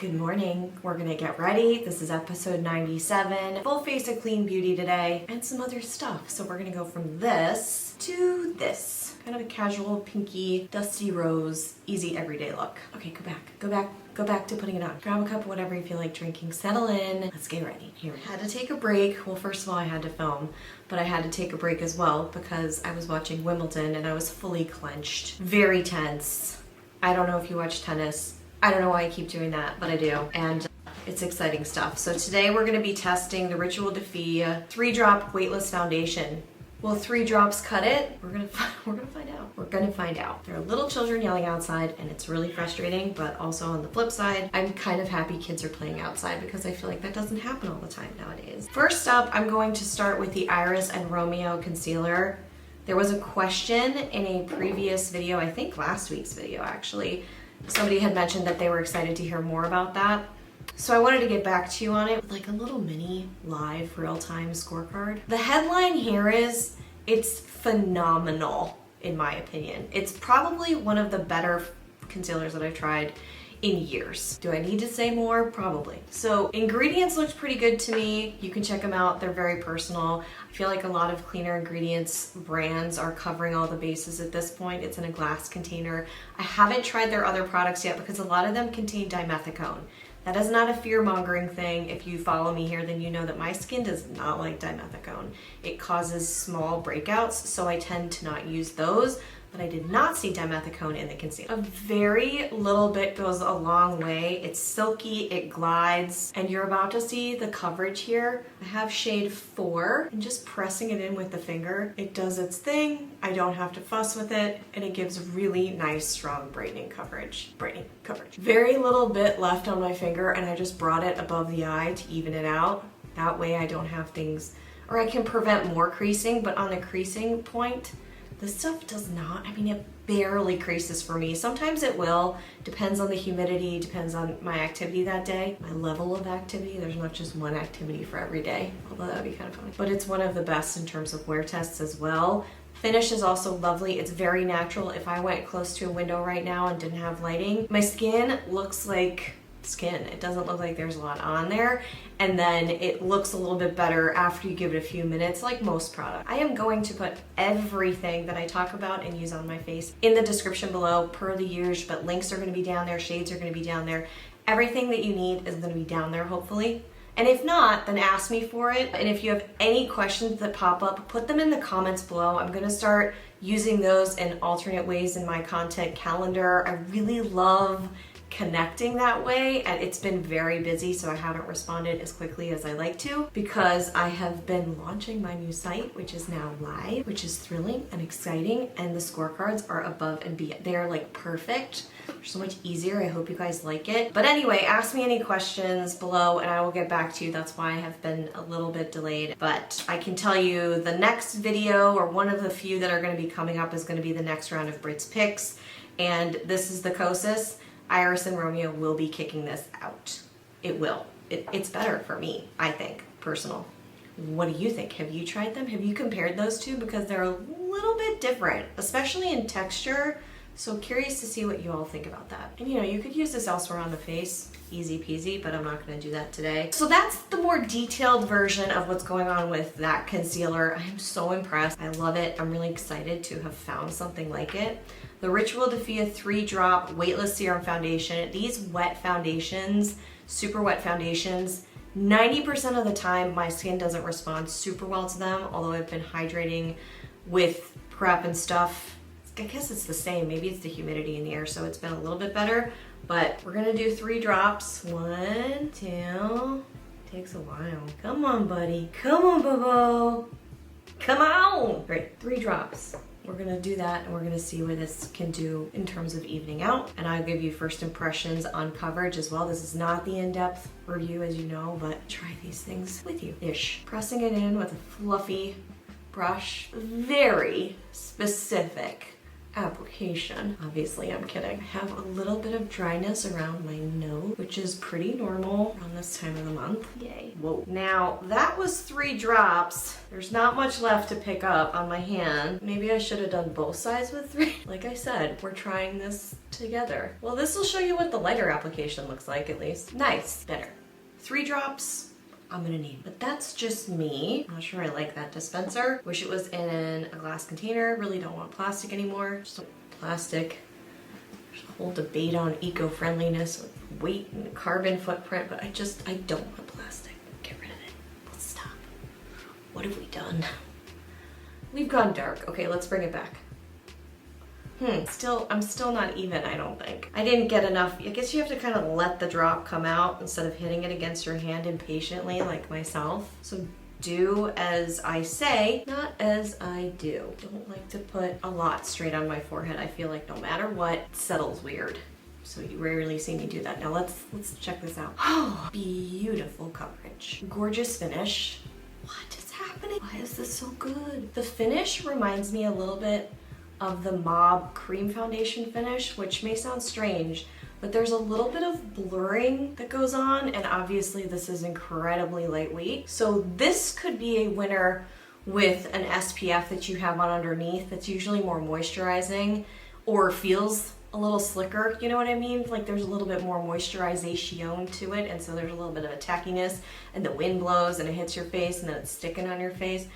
Good morning. We're gonna get ready. This is episode 97. Full face of clean beauty today and some other stuff. So we're gonna go from this to this. Kind of a casual, pinky, dusty rose, easy everyday look. Okay, go back to putting it on. Grab a cup of whatever you feel like drinking. Settle in. Let's get ready. Here, I had to take a break. Well, first of all, I had to film, but I had to take a break as well because I was watching Wimbledon and I was fully clenched. Very tense. I don't know if you watch tennis. I don't know why I keep doing that, but I do. And it's exciting stuff. So today we're gonna be testing the Rituel de Fille 3-drop weightless foundation. Will 3 drops cut it? We're gonna find out. We're gonna find out. There are little children yelling outside and it's really frustrating, but also on the flip side, I'm kind of happy kids are playing outside because I feel like that doesn't happen all the time nowadays. First up, I'm going to start with the Iris and Romeo concealer. There was a question in a previous video, I think last week's video actually. Somebody had mentioned that they were excited to hear more about that. So I wanted to get back to you on it with like a little mini live real-time scorecard. The headline here is, it's phenomenal in my opinion. It's probably one of the better concealers that I've tried in years. Do I need to say more? Probably. So ingredients looked pretty good to me. You can check them out. They're very personal. I feel like a lot of cleaner ingredients brands are covering all the bases at this point. It's in a glass container. I haven't tried their other products yet because a lot of them contain dimethicone. That is not a fear-mongering thing. If you follow me here, then you know that my skin does not like dimethicone. It causes small breakouts, so I tend to not use those. But I did not see dimethicone in the concealer. A very little bit goes a long way. It's silky, it glides, and you're about to see the coverage here. I have shade 4, and just pressing it in with the finger, it does its thing. I don't have to fuss with it, and it gives really nice, strong brightening coverage. Very little bit left on my finger, and I just brought it above the eye to even it out. That way I don't have things, or I can prevent more creasing, but on the creasing point, this stuff does not, I mean, it barely creases for me. Sometimes it will, depends on the humidity, depends on my activity that day, my level of activity. There's not just one activity for every day, although that would be kind of funny. But it's one of the best in terms of wear tests as well. Finish is also lovely. It's very natural. If I went close to a window right now and didn't have lighting, my skin looks like skin. It doesn't look like there's a lot on there, and then it looks a little bit better after you give it a few minutes, like most products. I am going to put everything that I talk about and use on my face in the description below per the usual, but links are going to be down there, shades are going to be down there. Everything that you need is going to be down there, hopefully. And if not, then ask me for it. And if you have any questions that pop up, put them in the comments below. I'm going to start using those in alternate ways in my content calendar. I really love connecting that way, and it's been very busy, so I haven't responded as quickly as I like to because I have been launching my new site, which is now live, which is thrilling and exciting, and the scorecards are above and beyond. They're like perfect. They're so much easier. I hope you guys like it. But anyway, ask me any questions below and I will get back to you. That's why I have been a little bit delayed, but I can tell you the next video, or one of the few that are going to be coming up, is going to be the next round of Britt's picks, and this is the Kosas. Iris and Romeo will be kicking this out. It will. It's better for me, I think, personal. What do you think? Have you tried them? Have you compared those two? Because they're a little bit different, especially in texture. So curious to see what you all think about that. And you know, you could use this elsewhere on the face, easy peasy, but I'm not gonna do that today. So that's the more detailed version of what's going on with that concealer. I am so impressed. I love it. I'm really excited to have found something like it. The Rituel de Fille 3-drop weightless serum foundation. These wet foundations, super wet foundations, 90% of the time my skin doesn't respond super well to them, although I've been hydrating with prep and stuff. I guess it's the same. Maybe it's the humidity in the air, so it's been a little bit better. But we're gonna do 3 drops. 1, 2. Takes a while. Come on, buddy. Come on, Bobo. Come on. Great. 3 drops. We're gonna do that, and we're gonna see what this can do in terms of evening out. And I'll give you first impressions on coverage as well. This is not the in-depth review, as you know, but try these things with you-ish. Pressing it in with a fluffy brush. Very specific application. Obviously, I'm kidding. I have a little bit of dryness around my nose, which is pretty normal around this time of the month. Yay. Whoa. Now, that was 3 drops. There's not much left to pick up on my hand. Maybe I should have done both sides with 3. Like I said, we're trying this together. Well, this will show you what the lighter application looks like, at least. Nice. Better. 3 drops. I'm gonna need. But that's just me. I'm not sure I like that dispenser. Wish it was in a glass container. Really don't want plastic anymore. Just don't plastic. There's a whole debate on eco-friendliness with weight and carbon footprint, but I don't want plastic. Get rid of it. Let's stop. What have we done? We've gone dark. Okay, let's bring it back. I'm still not even, I don't think. I didn't get enough. I guess you have to kind of let the drop come out instead of hitting it against your hand impatiently like myself. So do as I say, not as I do. Don't like to put a lot straight on my forehead. I feel like no matter what, it settles weird. So you rarely see me do that. Now let's check this out. Oh, beautiful coverage. Gorgeous finish. What is happening? Why is this so good? The finish reminds me a little bit of the Mauve cream foundation finish, which may sound strange, but there's a little bit of blurring that goes on, and obviously this is incredibly lightweight. So this could be a winner with an SPF that you have on underneath that's usually more moisturizing or feels a little slicker, you know what I mean? Like there's a little bit more moisturization to it, and so there's a little bit of a tackiness, and the wind blows and it hits your face and then it's sticking on your face.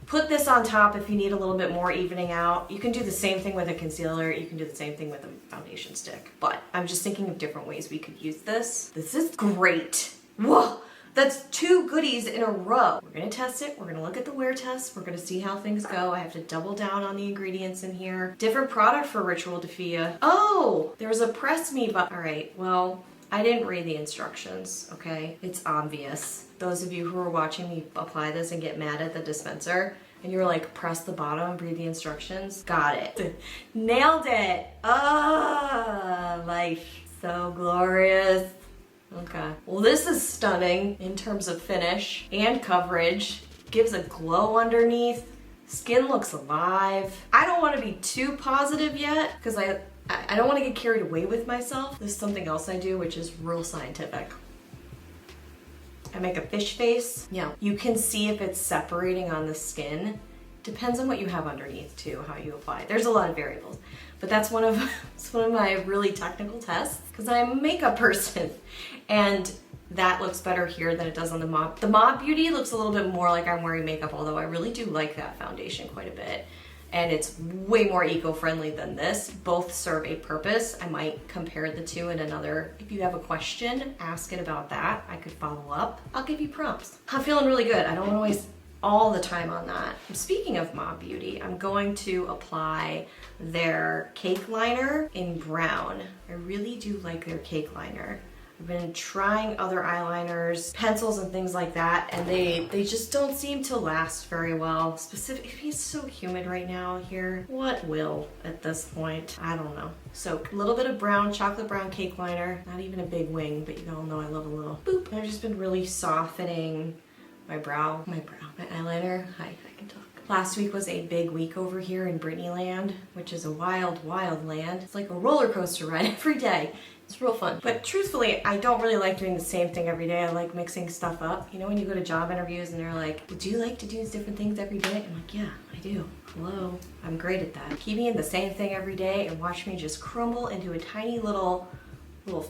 Put this on top if you need a little bit more evening out. You can do the same thing with a concealer. You can do the same thing with a foundation stick. But I'm just thinking of different ways we could use this. This is great. Whoa, that's 2 goodies in a row. We're gonna test it. We're gonna look at the wear test. We're gonna see how things go. I have to double down on the ingredients in here. Different product for Rituel de Fille. Oh, there's a press me button. All right, well, I didn't read the instructions, okay? It's obvious. Those of you who are watching me apply this and get mad at the dispenser, and you're like, press the bottom and read the instructions. Got it. Nailed it. Ah, life. So glorious. Okay. Well, this is stunning in terms of finish and coverage. Gives a glow underneath. Skin looks alive. I don't want to be too positive yet because I don't want to get carried away with myself. This is something else I do, which is real scientific. I make a fish face. Yeah, you can see if it's separating on the skin. Depends on what you have underneath too, how you apply. There's a lot of variables, but that's one of my really technical tests because I'm a makeup person, and that looks better here than it does on the Mauve. The Mauve Beauty looks a little bit more like I'm wearing makeup, although I really do like that foundation quite a bit. And it's way more eco-friendly than this. Both serve a purpose. I might compare the two in another. If you have a question, ask it about that. I could follow up. I'll give you prompts. I'm feeling really good. I don't want to waste all the time on that. Speaking of Mauve Beauty, I'm going to apply their cake liner in brown. I really do like their cake liner. I've been trying other eyeliners, pencils and things like that, and they just don't seem to last very well. Specifically, it's so humid right now here. What will at this point? I don't know. So a little bit of brown, chocolate brown cake liner. Not even a big wing, but you all know I love a little boop. I've just been really softening my eyeliner. Hi, I can talk. Last week was a big week over here in Brittany land, which is a wild, wild land. It's like a roller coaster ride every day. It's real fun. But truthfully, I don't really like doing the same thing every day. I like mixing stuff up. You know when you go to job interviews and they're like, do you like to do different things every day? I'm like, yeah, I do. Hello. I'm great at that. Keep me in the same thing every day and watch me just crumble into a tiny little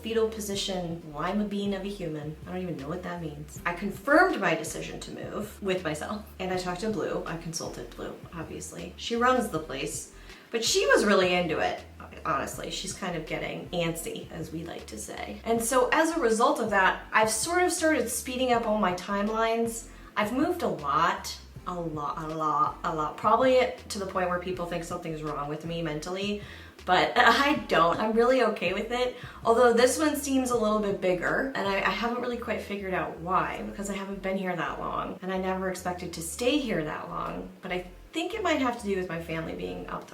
fetal position lima bean of a human. I don't even know what that means. I confirmed my decision to move with myself, and I talked to Blue. I consulted Blue, obviously. She runs the place, but she was really into it. Honestly, she's kind of getting antsy, as we like to say. And so as a result of that, I've sort of started speeding up all my timelines. I've moved a lot. Probably to the point where people think something's wrong with me mentally, but I don't. I'm really okay with it. Although this one seems a little bit bigger, and I haven't really quite figured out why, because I haven't been here that long, and I never expected to stay here that long. But I think it might have to do with my family being up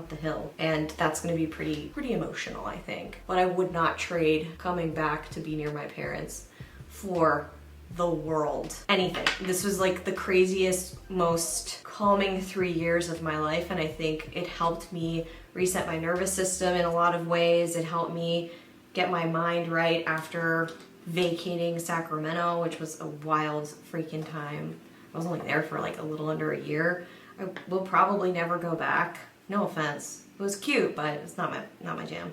the hill, and that's going to be pretty emotional, I think. But I would not trade coming back to be near my parents for the world. Anything. This was like the craziest, most calming 3 years of my life, and I think it helped me reset my nervous system in a lot of ways. It helped me get my mind right after vacating Sacramento, which was a wild freaking time. I was only there for like a little under a year. I will probably never go back. No offense. It was cute, but it's not my jam.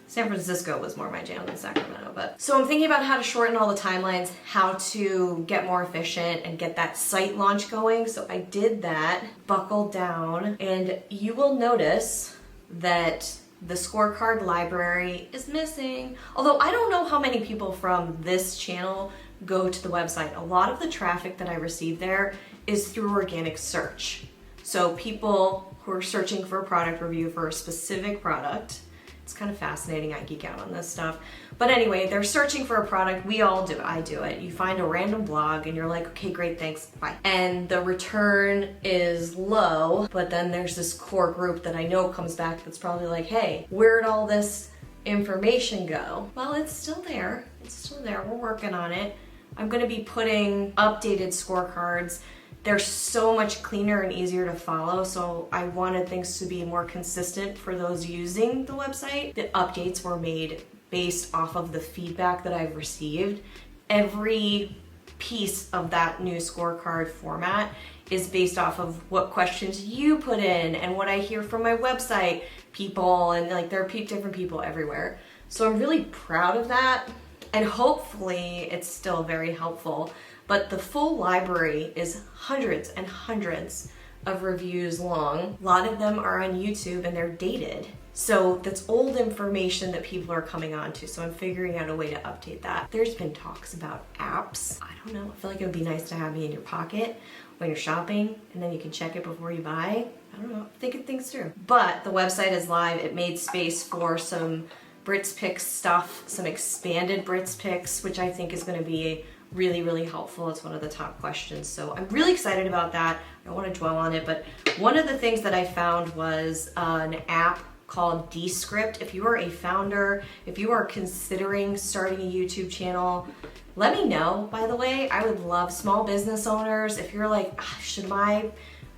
San Francisco was more my jam than Sacramento. But so I'm thinking about how to shorten all the timelines, how to get more efficient and get that site launch going. So I did that, buckled down, and you will notice that the scorecard library is missing. Although I don't know how many people from this channel go to the website. A lot of the traffic that I receive there is through organic search. So people who are searching for a product review for a specific product. It's kind of fascinating. I geek out on this stuff. But anyway, they're searching for a product. We all do it. I do it. You find a random blog and you're like, okay, great, thanks, bye. And the return is low, but then there's this core group that I know comes back that's probably like, hey, where'd all this information go? Well, it's still there. It's still there. We're working on it. I'm going to be putting updated scorecards. They're so much cleaner and easier to follow, so I wanted things to be more consistent for those using the website. The updates were made based off of the feedback that I've received. Every piece of that new scorecard format is based off of what questions you put in and what I hear from my website people, and like there are different people everywhere. So I'm really proud of that, and hopefully it's still very helpful. But the full library is hundreds and hundreds of reviews long. A lot of them are on YouTube and they're dated. So that's old information that people are coming onto. So I'm figuring out a way to update that. There's been talks about apps. I don't know. I feel like it would be nice to have me in your pocket when you're shopping and then you can check it before you buy. I don't know. Thinking things through. But the website is live. It made space for some Britt's Picks stuff, some expanded Britt's Picks, which I think is going to be really, really helpful. It's one of the top questions. So I'm really excited about that. I don't want to dwell on it, but one of the things that I found was an app called Descript. If you are a founder, if you are considering starting a YouTube channel, let me know, by the way. I would love small business owners. If you're like, should my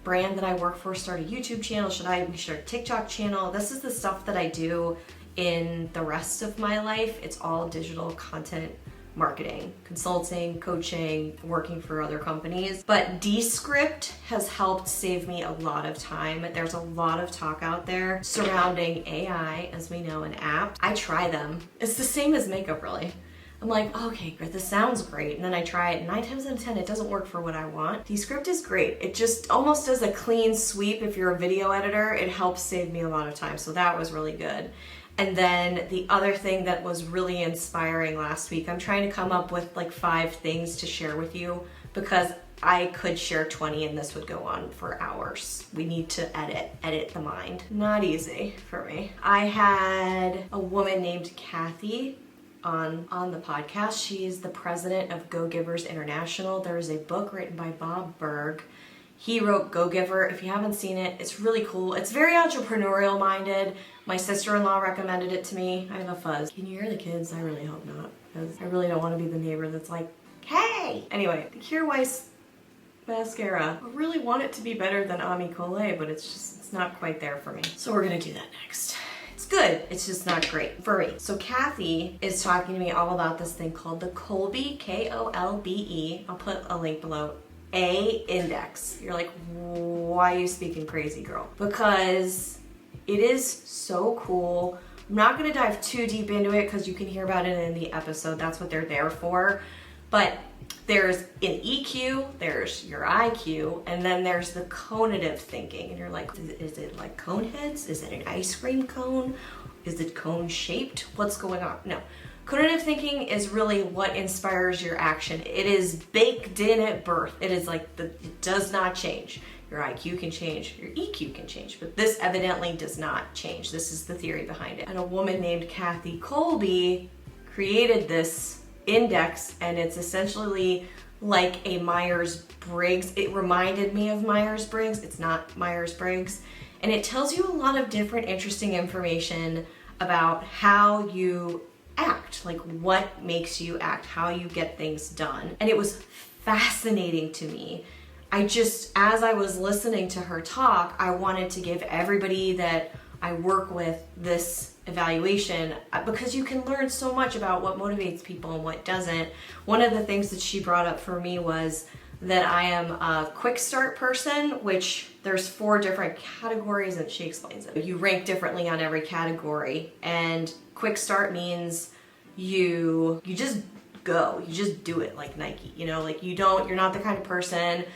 brand that I work for start a YouTube channel? Should I start a TikTok channel? This is the stuff that I do in the rest of my life. It's all digital content marketing, consulting, coaching, working for other companies. But Descript has helped save me a lot of time. There's a lot of talk out there surrounding AI, as we know, and apps. I try them. It's the same as makeup, really. I'm like, okay, great, this sounds great. And then I try it, 9 times out of 10, it doesn't work for what I want. Descript is great. It just almost does a clean sweep. If you're a video editor, it helps save me a lot of time. So that was really good. And then the other thing that was really inspiring last week, I'm trying to come up with like 5 things to share with you because I could share 20 and this would go on for hours. We need to edit the mind. Not easy for me. I had a woman named Kathy on the podcast. She is the president of Go Givers International. There is a book written by Bob Berg. He wrote Go Giver. If you haven't seen it, it's really cool. It's very entrepreneurial minded. My sister-in-law recommended it to me. I have a fuzz. Can you hear the kids? I really hope not, because I really don't want to be the neighbor that's like, hey! Anyway, the Kjaer Weis mascara. I really want it to be better than Ami Collet, but it's not quite there for me. So we're gonna do that next. It's good, it's just not great for me. So Kathy is talking to me all about this thing called the Kolbe, Kolbe. I'll put a link below. A index. You're like, why are you speaking crazy, girl? Because it is so cool. I'm not gonna dive too deep into it because you can hear about it in the episode. That's what they're there for. But there's an EQ, there's your IQ, and then there's the conative thinking. And you're like, is it like cone heads? Is it an ice cream cone? Is it cone shaped? What's going on? No. Conative thinking is really what inspires your action. It is baked in at birth. It is like, it does not change. Your IQ can change, your EQ can change, but this evidently does not change. This is the theory behind it. And a woman named Kathy Kolbe created this index, and it's essentially like a Myers-Briggs. It reminded me of Myers-Briggs. It's not Myers-Briggs. And it tells you a lot of different interesting information about how you act, like what makes you act, how you get things done. And it was fascinating to me. As I was listening to her talk, I wanted to give everybody that I work with this evaluation because you can learn so much about what motivates people and what doesn't. One of the things that she brought up for me was that I am a quick start person, which there's 4 different categories, and she explains it. You rank differently on every category, and quick start means you just go, you just do it like Nike, you know, like you're not the kind of person.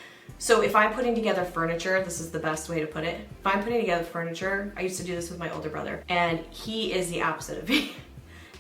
So if I'm putting together furniture, this is the best way to put it. If I'm putting together furniture, I used to do this with my older brother, and he is the opposite of me.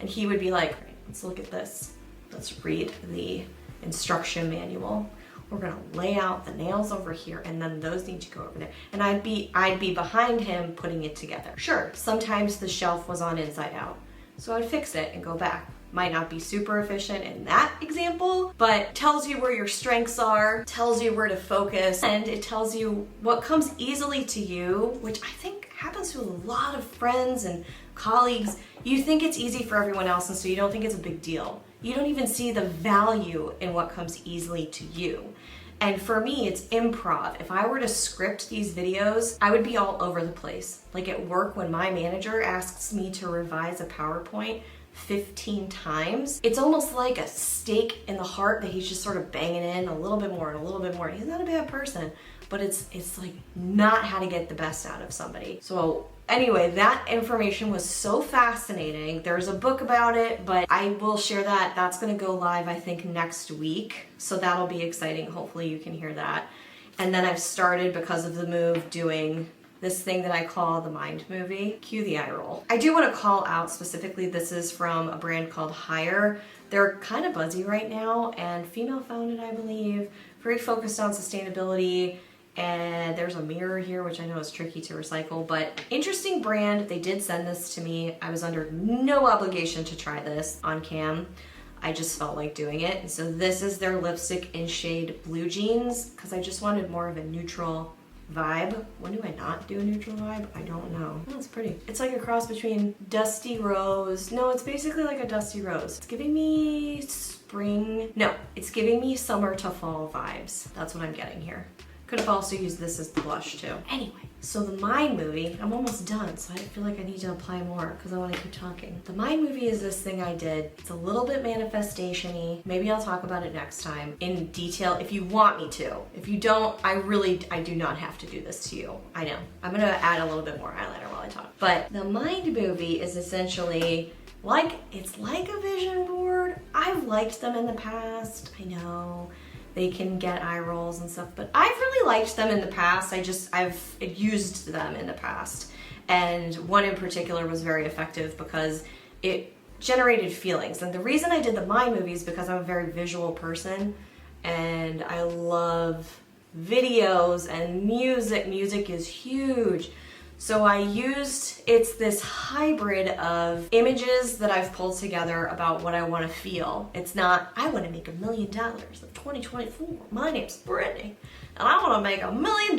And he would be like, let's look at this. Let's read the instruction manual. We're gonna lay out the nails over here, and then those need to go over there. And I'd be behind him putting it together. Sure, sometimes the shelf was on inside out, so I'd fix it and go back. Might not be super efficient in that example, but tells you where your strengths are, tells you where to focus, and it tells you what comes easily to you, which I think happens to a lot of friends and colleagues. You think it's easy for everyone else, and so you don't think it's a big deal. You don't even see the value in what comes easily to you. And for me, it's improv. If I were to script these videos, I would be all over the place. Like at work, when my manager asks me to revise a PowerPoint 15 times, it's almost like a stake in the heart that he's just sort of banging in a little bit more and a little bit more. He's not a bad person, but it's like not how to get the best out of somebody. So anyway, that information was so fascinating. There's a book about it, but I will share that. That's gonna go live, I think, next week. So that'll be exciting. Hopefully you can hear that. And then I've started, because of the move, doing this thing that I call the mind movie. Cue the eye roll. I do want to call out specifically, this is from a brand called Higher. They're kind of buzzy right now, and female founded, I believe, very focused on sustainability. And there's a mirror here, which I know is tricky to recycle, but interesting brand. They did send this to me. I was under no obligation to try this on cam. I just felt like doing it. And so this is their lipstick in shade Blue Jeans, because I just wanted more of a neutral vibe. When do I not do a neutral vibe? I don't know. Oh, it's pretty. It's like a cross between Dusty Rose. No, it's basically like a Dusty Rose. It's giving me spring. No, it's giving me summer to fall vibes. That's what I'm getting here. Could have also used this as the blush too. Anyway, so the Mind movie, I'm almost done, so I feel like I need to apply more because I want to keep talking. The Mind movie is this thing I did. It's a little bit manifestation-y. Maybe I'll talk about it next time in detail if you want me to. If you don't, I do not have to do this to you. I know. I'm gonna add a little bit more eyeliner while I talk. But the Mind movie is essentially it's like a vision board. I've liked them in the past, I know. They can get eye rolls and stuff, but I've really liked them in the past. I've used them in the past. And one in particular was very effective because it generated feelings. And the reason I did the Mind movie is because I'm a very visual person and I love videos and music. Music is huge. So it's this hybrid of images that I've pulled together about what I want to feel. It's not, I want to make $1 million of 2024. My name's Brittany, and I want to make $1 million.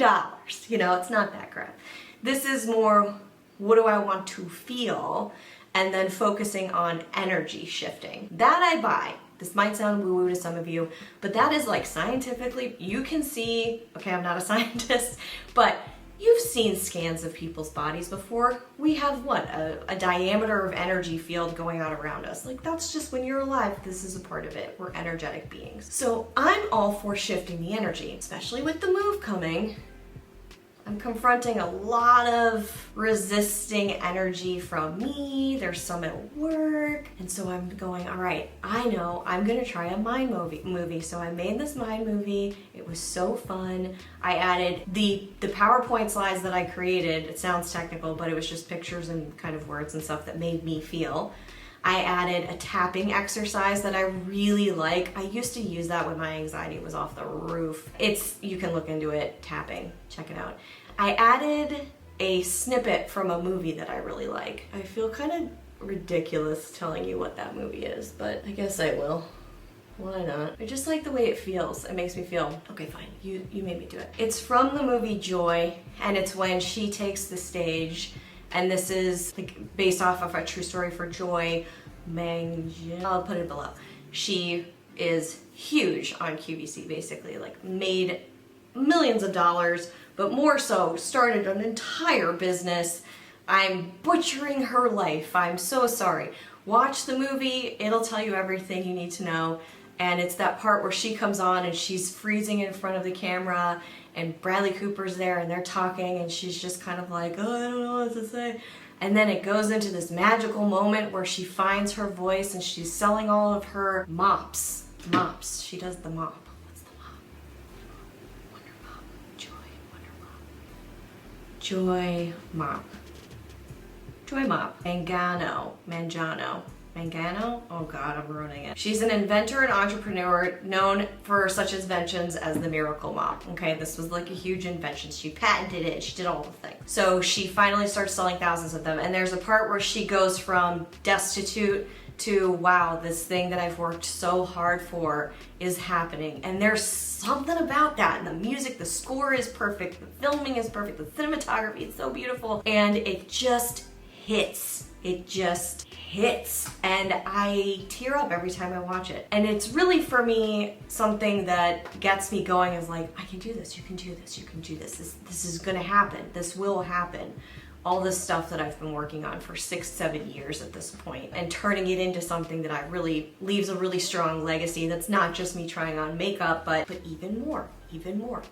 You know, it's not that crap. This is more, what do I want to feel? And then focusing on energy shifting. That I buy. This might sound woo-woo to some of you, but that is like scientifically, you can see, okay, I'm not a scientist, but you've seen scans of people's bodies before. We have what? A diameter of energy field going on around us. Like that's just when you're alive, this is a part of it. We're energetic beings. So I'm all for shifting the energy, especially with the move coming. I'm confronting a lot of resisting energy from me. There's some at work. And so I'm going, all right, I know I'm gonna try a Mind movie. So I made this Mind movie. It was so fun. I added the PowerPoint slides that I created. It sounds technical, but it was just pictures and kind of words and stuff that made me feel. I added a tapping exercise that I really like. I used to use that when my anxiety was off the roof. You can look into it, tapping, check it out. I added a snippet from a movie that I really like. I feel kind of ridiculous telling you what that movie is, but I guess I will. Why not? I just like the way it feels. It makes me feel, okay, fine, you made me do it. It's from the movie Joy, and it's when she takes the stage. And this is like based off of a true story for Joy Manganiello. I'll put it below. She is huge on QVC, basically, like made millions of dollars, but more so started an entire business I'm butchering her life. I'm so sorry. Watch the movie, it'll tell you everything you need to know. And it's that part where she comes on and she's freezing in front of the camera and Bradley Cooper's there and they're talking and she's just kind of like, oh, I don't know what to say. And then it goes into this magical moment where she finds her voice and she's selling all of her mops. Mops. She does the mop. What's the mop? Wonder Mop. Joy. Wonder Mop. Joy Mop. Joy Mop. Mangano. Oh god, I'm ruining it. She's an inventor and entrepreneur known for such inventions as the Miracle Mop. Okay, this was like a huge invention. She patented it, she did all the things. So she finally starts selling thousands of them, and there's a part where she goes from destitute to, wow, this thing that I've worked so hard for is happening. And there's something about that. And the music, the score is perfect, the filming is perfect, the cinematography is so beautiful, and it just hits. It just hits, and I tear up every time I watch it. And it's really, for me, something that gets me going is like, I can do this, you can do this, you can do this. This is gonna happen, this will happen. All this stuff that I've been working on for 6-7 years at this point, and turning it into something that I really leaves a really strong legacy that's not just me trying on makeup, but even more,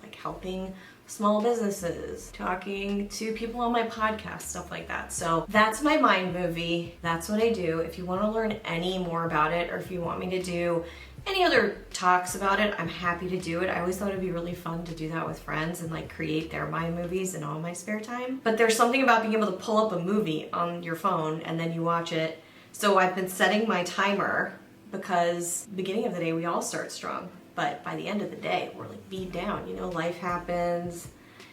like helping small businesses, talking to people on my podcast, stuff like that. So that's my mind movie. That's what I do. If you want to learn any more about it, or if you want me to do any other talks about it, I'm happy to do it. I always thought it'd be really fun to do that with friends and like create their mind movies in all my spare time. But there's something about being able to pull up a movie on your phone and then you watch it. So I've been setting my timer because beginning of the day we all start strong. But by the end of the day, we're like beat down. You know, life happens,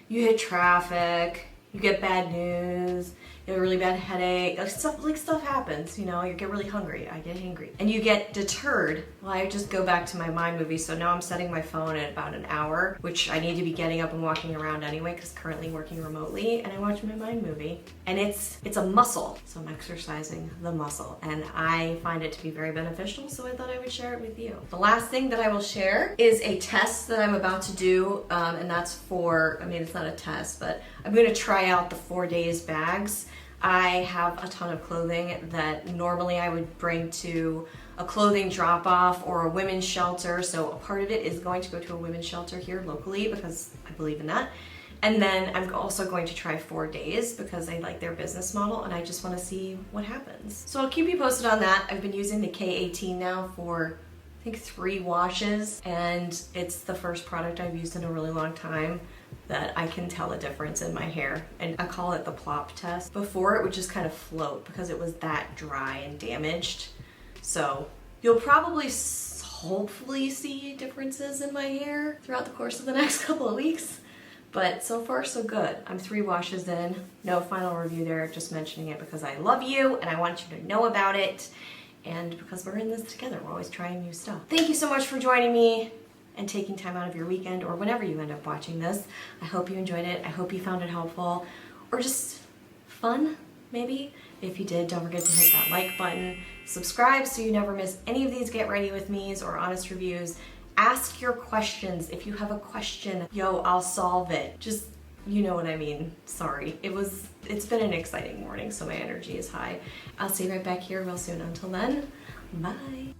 you hit traffic, you get bad news, you have a really bad headache, stuff happens, you know, you get really hungry, I get hangry. And you get deterred. Well, I just go back to my mind movie, so now I'm setting my phone at about an hour, which I need to be getting up and walking around anyway, because currently working remotely, and I watch my mind movie. And it's a muscle, so I'm exercising the muscle, and I find it to be very beneficial, so I thought I would share it with you. The last thing that I will share is a test that I'm about to do, and that's for, I mean, it's not a test, but I'm gonna try out the 4 days bags. I have a ton of clothing that normally I would bring to a clothing drop-off or a women's shelter, so a part of it is going to go to a women's shelter here locally because I believe in that. And then I'm also going to try 4 days because I like their business model and I just want to see what happens. So I'll keep you posted on that. I've been using the K18 now for I think 3 washes, and it's the first product I've used in a really long time that I can tell a difference in my hair. And I call it the plop test. Before, it would just kind of float because it was that dry and damaged. So you'll probably hopefully see differences in my hair throughout the course of the next couple of weeks. But so far so good. I'm 3 washes in, no final review there, just mentioning it because I love you and I want you to know about it. And because we're in this together, we're always trying new stuff. Thank you so much for joining me and taking time out of your weekend or whenever you end up watching this. I hope you enjoyed it. I hope you found it helpful or just fun, maybe. If you did, don't forget to hit that like button. Subscribe so you never miss any of these Get Ready With Me's or honest reviews. Ask your questions. If you have a question, yo, I'll solve it. Just, you know what I mean. Sorry. It's been an exciting morning, so my energy is high. I'll see you right back here real soon. Until then, bye.